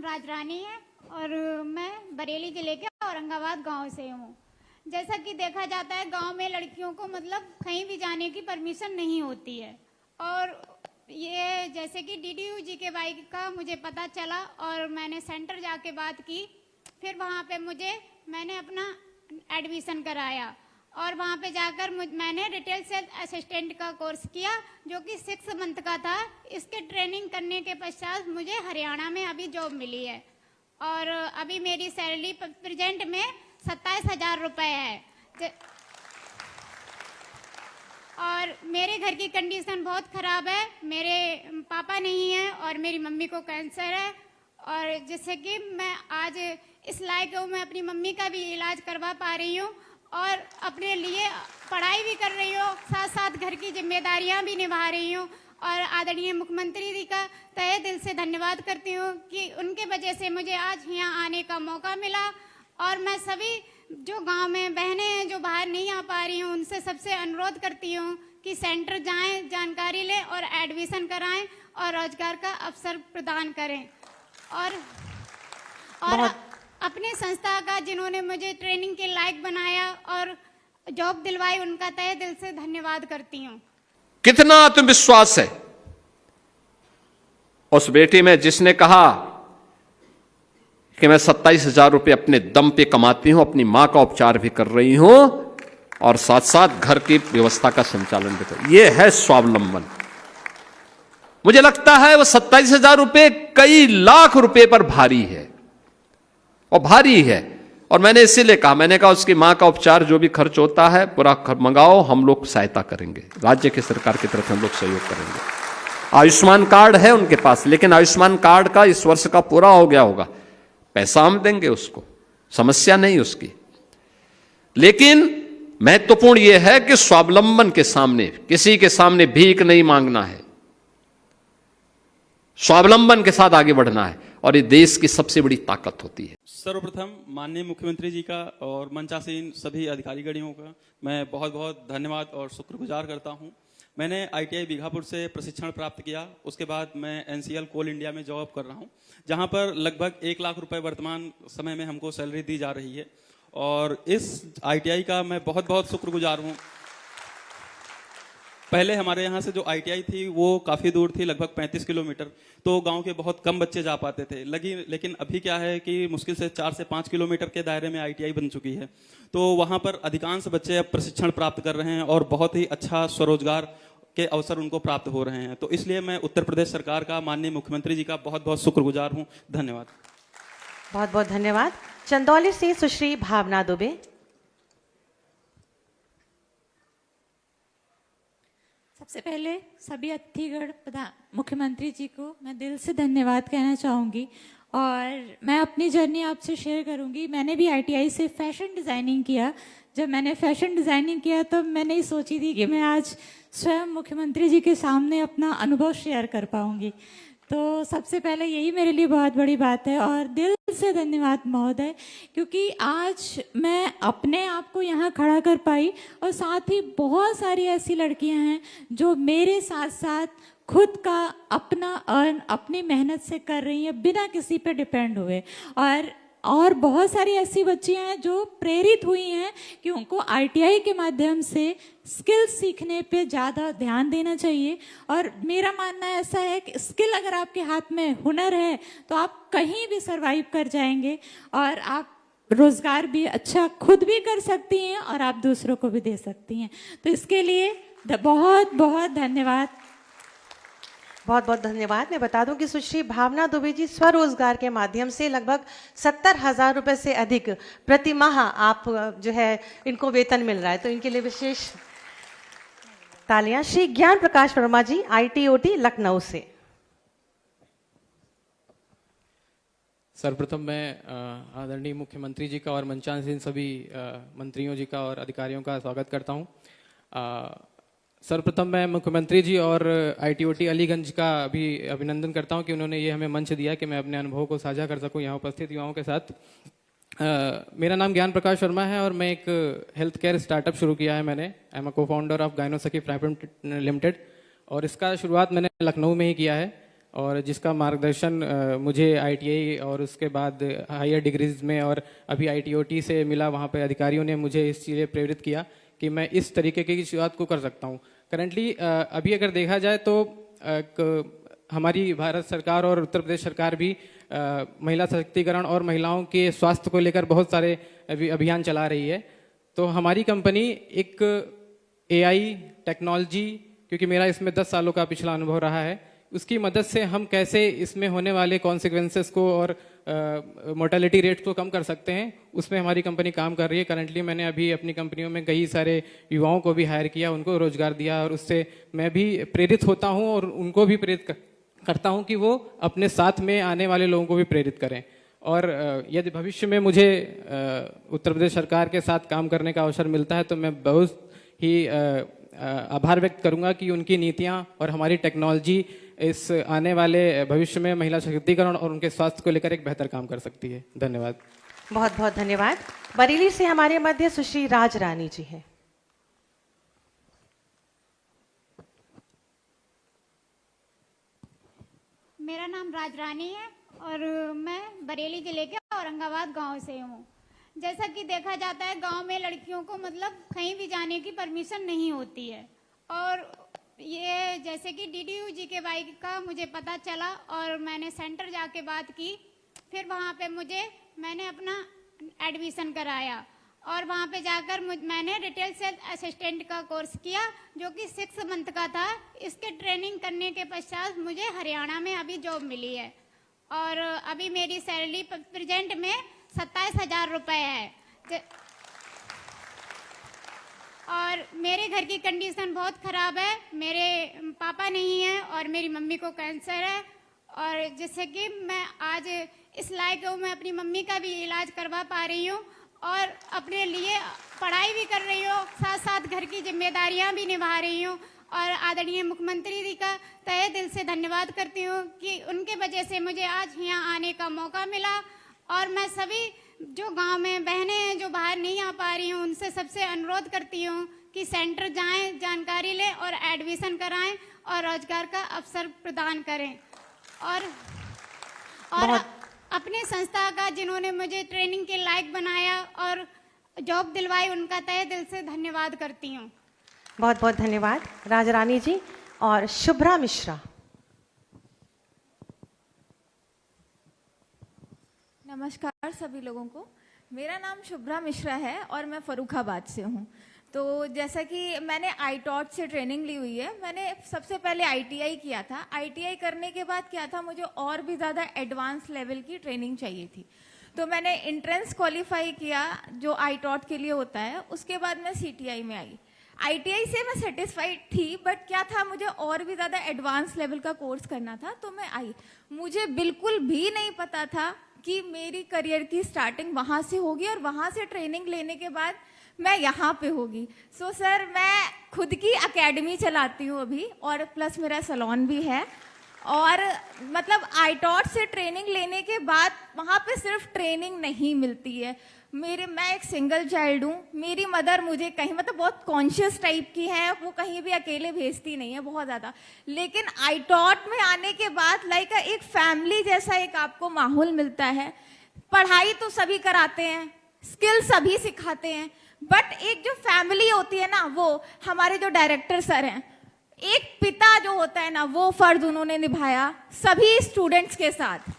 राजरानी है और मैं बरेली जिले के औरंगाबाद गांव से हूँ। जैसा कि देखा जाता है गांव में लड़कियों को मतलब कहीं भी जाने की परमिशन नहीं होती है, और ये जैसे कि DDU के बाइक का मुझे पता चला और मैंने सेंटर जाके बात की। फिर वहाँ पे मैंने अपना एडमिशन कराया और वहाँ पे जाकर मैंने रिटेल सेल्स असिस्टेंट का कोर्स किया जो कि 6 मंथ का था। इसके ट्रेनिंग करने के पश्चात मुझे हरियाणा में अभी जॉब मिली है और अभी मेरी सैलरी प्रेजेंट में 27,000 रुपये है। और मेरे घर की कंडीशन बहुत ख़राब है, मेरे पापा नहीं हैं और मेरी मम्मी को कैंसर है, और जिससे कि मैं आज इस लायक हूँ, मैं अपनी मम्मी का भी इलाज करवा पा रही हूँ और अपने लिए पढ़ाई भी कर रही हूँ, साथ साथ घर की जिम्मेदारियाँ भी निभा रही हूँ। और आदरणीय मुख्यमंत्री जी का तहे दिल से धन्यवाद करती हूँ कि उनके वजह से मुझे आज यहाँ आने का मौका मिला। और मैं सभी जो गांव में बहनें हैं जो बाहर नहीं आ पा रही हूँ, उनसे सबसे अनुरोध करती हूँ कि सेंटर जाएं, जानकारी लें और एडमिशन कराएं और रोजगार का अवसर प्रदान करें। और अपने संस्था का जिन्होंने मुझे ट्रेनिंग के लायक बनाया और जॉब दिलवाई, उनका तहे दिल से धन्यवाद करती हूँ। कितना आत्मविश्वास है उस बेटी में जिसने कहा कि मैं 27,000 रुपये अपने दम पे कमाती हूं, अपनी मां का उपचार भी कर रही हूं और साथ साथ घर की व्यवस्था का संचालन भी कर। यह है स्वावलंबन। मुझे लगता है वो 27,000 रुपये कई लाख रुपए पर भारी है और भारी है। और मैंने इसीलिए कहा, मैंने कहा उसकी मां का उपचार जो भी खर्च होता है पूरा मंगाओ, हम लोग सहायता करेंगे, राज्य की सरकार की तरफ से हम लोग सहयोग करेंगे। आयुष्मान कार्ड है उनके पास, लेकिन आयुष्मान कार्ड का इस वर्ष का पूरा हो गया होगा, पैसा हम देंगे उसको, समस्या नहीं उसकी। लेकिन महत्वपूर्ण यह है कि स्वावलंबन के सामने, किसी के सामने भीख नहीं मांगना है, स्वावलंबन के साथ आगे बढ़ना है और ये देश की सबसे बड़ी ताकत होती है। सर्वप्रथम माननीय मुख्यमंत्री जी का और मंचासीन सभी अधिकारीगणों का मैं बहुत बहुत धन्यवाद और शुक्रगुजार करता हूं। मैंने ITI बीघापुर से प्रशिक्षण प्राप्त किया, उसके बाद मैं NCL कोल इंडिया में जॉब कर रहा हूं, जहां पर लगभग 1 लाख रुपए वर्तमान समय में हमको सैलरी दी जा रही है और इस ITI का मैं बहुत बहुत शुक्रगुजार हूं। पहले हमारे यहाँ से जो ITI थी वो काफ़ी दूर थी, लगभग 35 किलोमीटर, तो गांव के बहुत कम बच्चे जा पाते थे। लेकिन अभी क्या है कि मुश्किल से 4 से 5 किलोमीटर के दायरे में ITI बन चुकी है, तो वहाँ पर अधिकांश बच्चे अब प्रशिक्षण प्राप्त कर रहे हैं और बहुत ही अच्छा स्वरोजगार के अवसर उनको प्राप्त हो रहे हैं। तो इसलिए मैं उत्तर प्रदेश सरकार का, माननीय मुख्यमंत्री जी का बहुत बहुत शुक्रगुजार हूँ। धन्यवाद। बहुत बहुत धन्यवाद। चंदौली से सुश्री भावना दुबे। सबसे पहले सभी अतिथिगण मुख्यमंत्री जी को मैं दिल से धन्यवाद कहना चाहूँगी और मैं अपनी जर्नी आपसे शेयर करूँगी। मैंने भी ITI से फैशन डिज़ाइनिंग किया। जब मैंने फैशन डिज़ाइनिंग किया तब मैंने ही सोची थी कि मैं आज स्वयं मुख्यमंत्री जी के सामने अपना अनुभव शेयर कर पाऊँगी। तो सबसे पहले यही मेरे लिए बहुत बड़ी बात है और दिल से धन्यवाद महोदय, क्योंकि आज मैं अपने आप को यहाँ खड़ा कर पाई और साथ ही बहुत सारी ऐसी लड़कियाँ हैं जो मेरे साथ साथ खुद का अपना अर्न अपनी मेहनत से कर रही हैं बिना किसी पे डिपेंड हुए। और बहुत सारी ऐसी बच्चियां हैं जो प्रेरित हुई हैं कि उनको ITI के माध्यम से स्किल सीखने पे ज़्यादा ध्यान देना चाहिए। और मेरा मानना ऐसा है कि स्किल अगर आपके हाथ में हुनर है तो आप कहीं भी सरवाइव कर जाएंगे और आप रोज़गार भी अच्छा खुद भी कर सकती हैं और आप दूसरों को भी दे सकती हैं। तो इसके लिए बहुत बहुत धन्यवाद। बहुत बहुत धन्यवाद। मैं बता दूं कि सुश्री भावना दुबे जी स्वरोजगार के माध्यम से लगभग 70,000 रुपए से अधिक प्रति माह आप जो है इनको वेतन मिल रहा है, तो इनके लिए विशेष तालियां। श्री ज्ञान प्रकाश वर्मा जी ITOT लखनऊ से। सर्वप्रथम मैं आदरणीय मुख्यमंत्री जी का और मंचासीन सभी मंत्रियों जी का और अधिकारियों का स्वागत करता हूं। सर्वप्रथम मैं मुख्यमंत्री जी और ITOT अलीगंज का भी अभिनंदन करता हूं कि उन्होंने ये हमें मंच दिया कि मैं अपने अनुभव को साझा कर सकूं यहाँ उपस्थित युवाओं के साथ। मेरा नाम ज्ञान प्रकाश वर्मा है और मैं एक हेल्थ केयर स्टार्टअप शुरू किया है मैंने। आई एम अ को फाउंडर ऑफ गायनोसखी प्राइवेट लिमिटेड और इसका शुरुआत मैंने लखनऊ में ही किया है। और जिसका मार्गदर्शन मुझे आईटीआई और उसके बाद हायर डिग्रीज में और अभी आईटीओटी से मिला। वहाँ पे अधिकारियों ने मुझे इस चीज़ प्रेरित किया कि मैं इस तरीके की शुरुआत को कर सकता हूँ। करंटली अभी अगर देखा जाए तो हमारी भारत सरकार और उत्तर प्रदेश सरकार भी महिला सशक्तिकरण और महिलाओं के स्वास्थ्य को लेकर बहुत सारे अभियान चला रही है। तो हमारी कंपनी एक एआई टेक्नोलॉजी, क्योंकि मेरा इसमें 10 सालों का पिछला अनुभव रहा है, उसकी मदद से हम कैसे इसमें होने वाले कॉन्सिक्वेंसेस को और मोर्टेलिटी रेट को कम कर सकते हैं, उसमें हमारी कंपनी काम कर रही है। करंटली मैंने अभी अपनी कंपनियों में कई सारे युवाओं को भी हायर किया, उनको रोजगार दिया और उससे मैं भी प्रेरित होता हूं और उनको भी प्रेरित करता हूं कि वो अपने साथ में आने वाले लोगों को भी प्रेरित करें। और यदि भविष्य में मुझे उत्तर प्रदेश सरकार के साथ काम करने का अवसर मिलता है तो मैं बहुत ही आभार व्यक्त करूंगा कि उनकी नीतियां और हमारी टेक्नोलॉजी इस आने वाले भविष्य में महिला सशक्तिकरण और उनके स्वास्थ्य को लेकर एक बेहतर काम कर सकती है। धन्यवाद। बहुत बहुत धन्यवाद। बरेली से हमारे मध्य सुश्री राज रानी जी है। मेरा नाम राज रानी है और मैं बरेली जिले के औरंगाबाद गांव से हूँ। जैसा कि देखा जाता है गांव में लड़कियों को मतलब कहीं भी जाने की परमिशन नहीं होती है, और ये जैसे कि डीडीयू जीकेवाई का मुझे पता चला और मैंने सेंटर जाके बात की। फिर वहाँ पे मैंने अपना एडमिशन कराया और वहाँ पे जाकर मैंने रिटेल सेल्स असिस्टेंट का कोर्स किया जो कि 6 मंथ का था। इसके ट्रेनिंग करने के पश्चात मुझे हरियाणा में अभी जॉब मिली है और अभी मेरी सैलरी प्रेजेंट में 27,000 रुपये है। और मेरे घर की कंडीशन बहुत ख़राब है। मेरे पापा नहीं हैं और मेरी मम्मी को कैंसर है, और जिससे कि मैं आज इस लायक हूँ, मैं अपनी मम्मी का भी इलाज करवा पा रही हूँ और अपने लिए पढ़ाई भी कर रही हूँ, साथ साथ घर की जिम्मेदारियाँ भी निभा रही हूँ। और आदरणीय मुख्यमंत्री जी का तहे दिल से धन्यवाद करती हूँ कि उनके वजह से मुझे आज यहाँ आने का मौका मिला। और मैं सभी जो गांव में बहनें हैं जो बाहर नहीं आ पा रही हूँ, उनसे सबसे अनुरोध करती हूँ कि सेंटर जाएं, जानकारी लें और एडमिशन कराएं और रोजगार का अवसर प्रदान करें। और अपने संस्था का जिन्होंने मुझे ट्रेनिंग के लायक बनाया और जॉब दिलवाई, उनका तहे दिल से धन्यवाद करती हूँ। बहुत बहुत धन्यवाद राज रानी जी। और शुभ्रा मिश्रा। नमस्कार सभी लोगों को। मेरा नाम शुभ्रा मिश्रा है और मैं फर्रुखाबाद से हूँ। तो जैसा कि मैंने आईटॉट से ट्रेनिंग ली हुई है, मैंने सबसे पहले आईटीआई किया था। आईटीआई करने के बाद क्या था, मुझे और भी ज़्यादा एडवांस लेवल की ट्रेनिंग चाहिए थी, तो मैंने एंट्रेंस क्वालिफाई किया जो आईटॉट के लिए होता है। उसके बाद मैं सीटीआई में आई। आईटीआई से मैं सेटिस्फाइड थी, बट क्या था, मुझे और भी ज़्यादा एडवांस लेवल का कोर्स करना था, तो मैं आई। मुझे बिल्कुल भी नहीं पता था कि मेरी करियर की स्टार्टिंग वहाँ से होगी और वहाँ से ट्रेनिंग लेने के बाद मैं यहाँ पे होगी। सो सर, मैं खुद की एकेडमी चलाती हूँ अभी, और प्लस मेरा सैलून भी है। और मतलब आईटॉट से ट्रेनिंग लेने के बाद वहाँ पे सिर्फ ट्रेनिंग नहीं मिलती है। मैं एक सिंगल चाइल्ड हूँ। मेरी मदर मुझे कहीं मतलब बहुत कॉन्शियस टाइप की है, वो कहीं भी अकेले भेजती नहीं है बहुत ज़्यादा। लेकिन आईटॉट में आने के बाद लाइक एक फैमिली जैसा एक आपको माहौल मिलता है। पढ़ाई तो सभी कराते हैं, स्किल सभी सिखाते हैं, बट एक जो फैमिली होती है ना, वो हमारे जो डायरेक्टर सर हैं, एक पिता जो होता है ना, वो फर्ज उन्होंने निभाया सभी स्टूडेंट्स के साथ।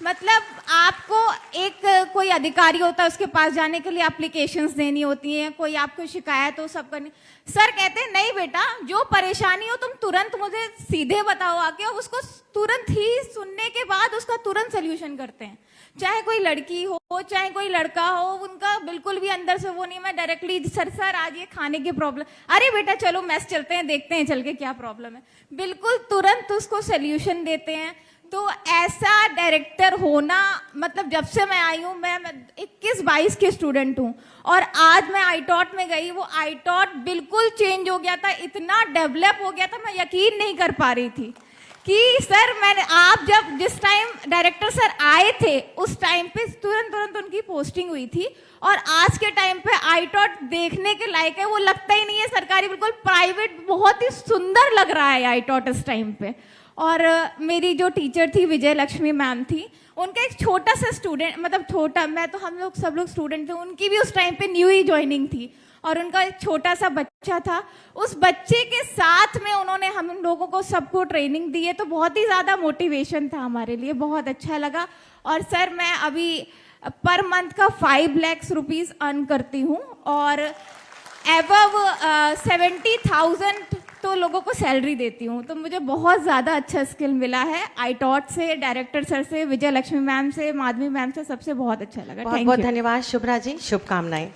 मतलब आपको एक कोई अधिकारी होता है, उसके पास जाने के लिए एप्लीकेशंस देनी होती हैं, कोई आपको शिकायत हो सब करनी। सर कहते हैं नहीं बेटा, जो परेशानी हो तुम तुरंत मुझे सीधे बताओ आके, और उसको तुरंत ही सुनने के बाद उसका तुरंत सोल्यूशन करते हैं। चाहे कोई लड़की हो चाहे कोई लड़का हो, उनका बिल्कुल भी अंदर से वो नहीं, मैं डायरेक्टली सर आज ये खाने की प्रॉब्लम, अरे बेटा चलो मेस चलते हैं, देखते हैं चल के क्या प्रॉब्लम है, बिल्कुल तुरंत उसको सोल्यूशन देते हैं। तो ऐसा डायरेक्टर होना, मतलब जब से मैं आई हूँ, मैं 21-22 की स्टूडेंट हूँ और आज मैं आईटॉट में गई, वो आईटॉट बिल्कुल चेंज हो गया था, इतना डेवलप हो गया था, मैं यकीन नहीं कर पा रही थी कि सर आप जब जिस टाइम डायरेक्टर सर आए थे उस टाइम पे तुरंत उनकी पोस्टिंग हुई थी, और आज के टाइम पे आईटॉट देखने के लायक है। वो लगता ही नहीं है सरकारी, बिल्कुल प्राइवेट, बहुत ही सुंदर लग रहा है आईटॉट इस टाइम पे। और मेरी जो टीचर थी विजय लक्ष्मी मैम थी, उनका एक छोटा सा स्टूडेंट, मतलब छोटा, मैं तो हम लोग सब लोग स्टूडेंट थे, उनकी भी उस टाइम पे न्यू ही ज्वाइनिंग थी और उनका एक छोटा सा बच्चा था। उस बच्चे के साथ में उन्होंने हम लोगों को सबको ट्रेनिंग दी है, तो बहुत ही ज़्यादा मोटिवेशन था हमारे लिए, बहुत अच्छा लगा। और सर मैं अभी पर मंथ का 5 लाख रुपीज़ अर्न करती हूँ और एबव 70,000 तो लोगों को सैलरी देती हूँ, तो मुझे बहुत ज़्यादा अच्छा स्किल मिला है iTaught से, डायरेक्टर सर से, विजय लक्ष्मी मैम से, माधवी मैम से, सबसे बहुत अच्छा लगा। बहुत बहुत धन्यवाद शुभ्रा जी, शुभकामनाएं।